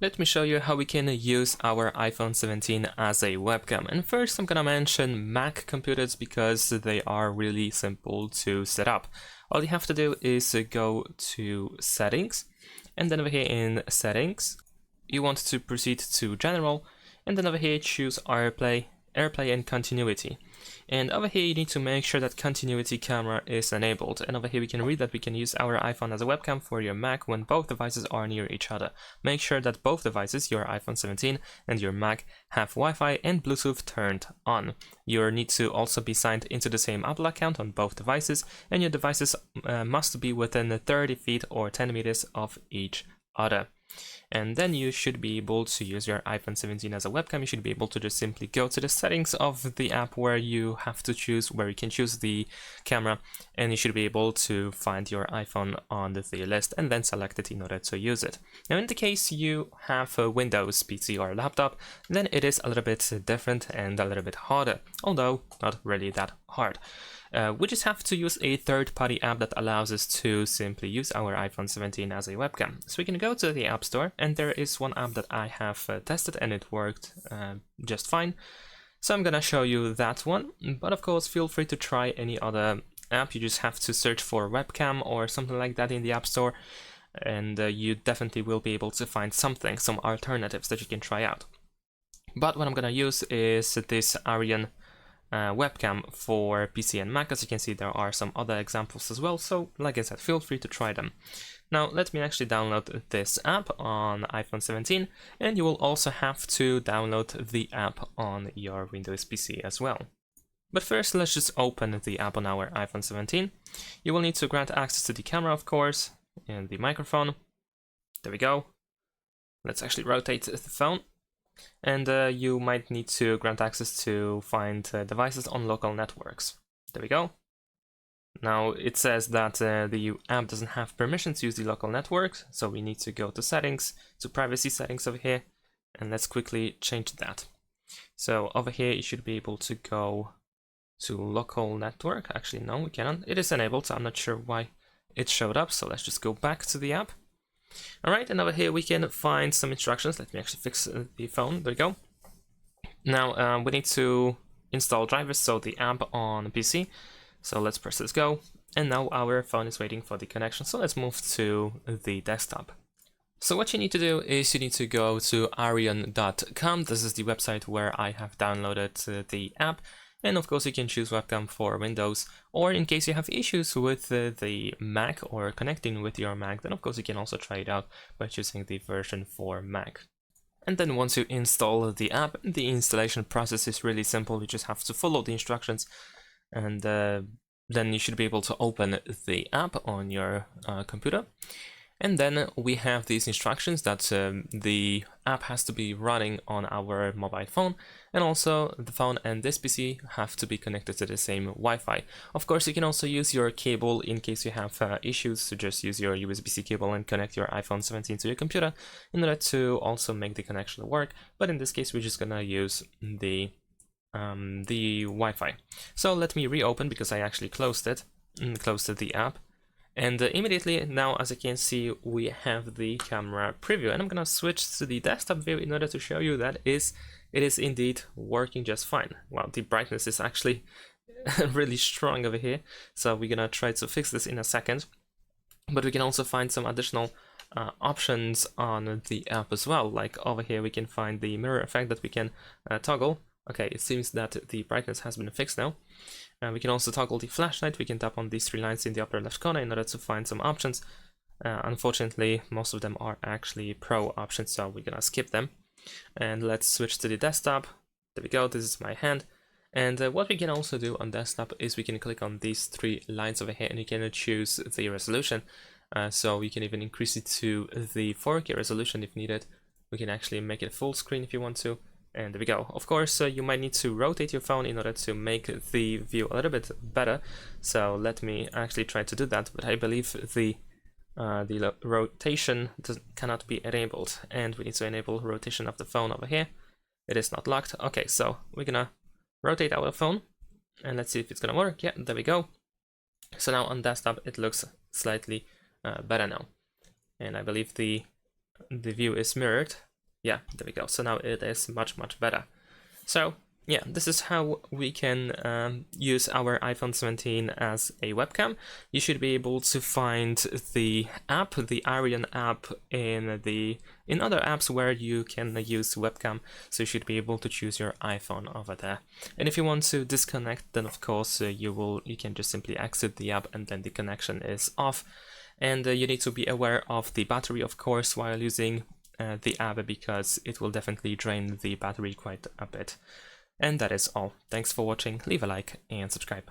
Let me show you how we can use our iPhone 17 as a webcam. And first I'm gonna mention Mac computers because they are really simple to set up. All you have to do is go to Settings, and then over here in Settings, you want to proceed to General, and then over here choose AirPlay and Continuity. And over here you need to make sure that continuity camera is enabled, and over here we can read that we can use our iPhone as a webcam for your Mac when both devices are near each other. Make sure that both devices, your iPhone 17 and your Mac, have Wi-Fi and Bluetooth turned on. You need to also be signed into the same Apple account on both devices, and your devices must be within 30 feet or 10 meters of each other. And then you should be able to use your iPhone 17 as a webcam. You should be able to just simply go to the settings of the app where you can choose the camera, and you should be able to find your iPhone on the list and then select it in order to use it. Now in the case you have a Windows PC or laptop, then it is a little bit different and a little bit harder, although not really that hard. We just have to use a third-party app that allows us to simply use our iPhone 17 as a webcam. So we can go to the App Store, and there is one app that I have tested and it worked just fine. So I'm gonna show you that one, but of course feel free to try any other app. You just have to search for Webcam or something like that in the App Store, and you definitely will be able to find some alternatives that you can try out. But what I'm gonna use is this Arian webcam for PC and Mac. As you can see, there are some other examples as well, so like I said, feel free to try them. Now let me actually download this app on iPhone 17, and you will also have to download the app on your Windows PC as well. But first, let's just open the app on our iPhone 17. You will need to grant access to the camera, of course, and the microphone. There we go. Let's actually rotate the phone. And you might need to grant access to find devices on local networks. There we go. Now it says that the app doesn't have permission to use the local networks, so we need to go to settings, to privacy settings over here, and let's quickly change that. So over here you should be able to go to local network. Actually no, we cannot. It is enabled, so I'm not sure why it showed up, so let's just go back to the app. Alright, and over here we can find some instructions. Let me actually fix the phone. There we go. Now we need to install drivers, so the app on PC. So let's press this go. And now our phone is waiting for the connection. So let's move to the desktop. So what you need to do is you need to go to arian.com. This is the website where I have downloaded the app. And of course you can choose webcam for Windows, or in case you have issues with the Mac or connecting with your Mac, then of course you can also try it out by choosing the version for Mac. And then once you install the app, the installation process is really simple. You just have to follow the instructions, and then you should be able to open the app on your computer. And then we have these instructions that the app has to be running on our mobile phone, and also the phone and this PC have to be connected to the same Wi-Fi. Of course, you can also use your cable in case you have issues, so just use your USB-C cable and connect your iPhone 17 to your computer in order to also make the connection work. But in this case, we're just gonna use the Wi-Fi. So let me reopen because I actually closed the app. And immediately now, as you can see, we have the camera preview, and I'm gonna switch to the desktop view in order to show you that it is indeed working just fine. Wow, the brightness is actually really strong over here, so we're gonna try to fix this in a second. But we can also find some additional options on the app as well. Like over here we can find the mirror effect that we can toggle. Okay, it seems that the brightness has been fixed now. We can also toggle the flashlight. We can tap on these three lines in the upper left corner in order to find some options. Unfortunately, most of them are actually pro options, so we're gonna skip them. And let's switch to the desktop. There we go, this is my hand. And what we can also do on desktop is we can click on these three lines over here, and you can choose the resolution. So you can even increase it to the 4K resolution if needed. We can actually make it full screen if you want to. And there we go. Of course, you might need to rotate your phone in order to make the view a little bit better. So let me actually try to do that. But I believe the rotation cannot be enabled, and we need to enable rotation of the phone over here. It is not locked. Okay, so we're gonna rotate our phone, and let's see if it's gonna work. Yeah, there we go. So now on desktop, it looks slightly better now, and I believe the view is mirrored. Yeah, there we go. So now it is much better. So yeah, this is how we can use our iPhone 17 as a webcam. You should be able to find the app, the Arian app, in other apps where you can use webcam. So you should be able to choose your iPhone over there. And if you want to disconnect, then of course you can just simply exit the app, and then the connection is off. And you need to be aware of the battery, of course, while using the app, because it will definitely drain the battery quite a bit. And that is all. Thanks for watching, leave a like and subscribe.